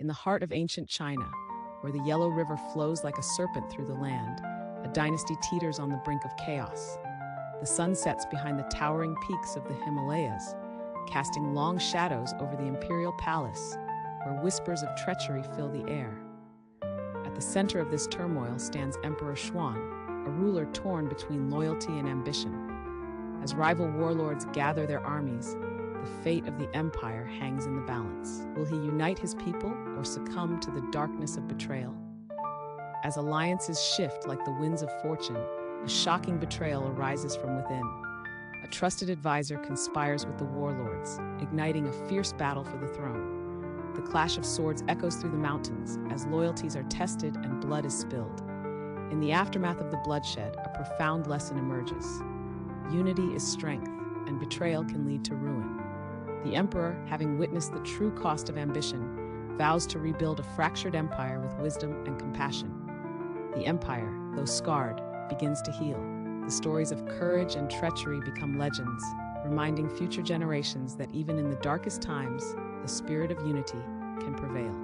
In the heart of ancient China, where the Yellow River flows like a serpent through the land, a dynasty teeters on the brink of chaos. The sun sets behind the towering peaks of the Himalayas, casting long shadows over the imperial palace, where whispers of treachery fill the air. At the center of this turmoil stands Emperor Xuan, a ruler torn between loyalty and ambition. As rival warlords gather their armies, the fate of the empire hangs in the balance. Will he unite his people or succumb to the darkness of betrayal? As alliances shift like the winds of fortune, a shocking betrayal arises from within. A trusted advisor conspires with the warlords, igniting a fierce battle for the throne. The clash of swords echoes through the mountains as loyalties are tested and blood is spilled. In the aftermath of the bloodshed, a profound lesson emerges. Unity is strength, and betrayal can lead to ruin. The emperor, having witnessed the true cost of ambition, vows to rebuild a fractured empire with wisdom and compassion. The empire, though scarred, begins to heal. The stories of courage and treachery become legends, reminding future generations that even in the darkest times, the spirit of unity can prevail.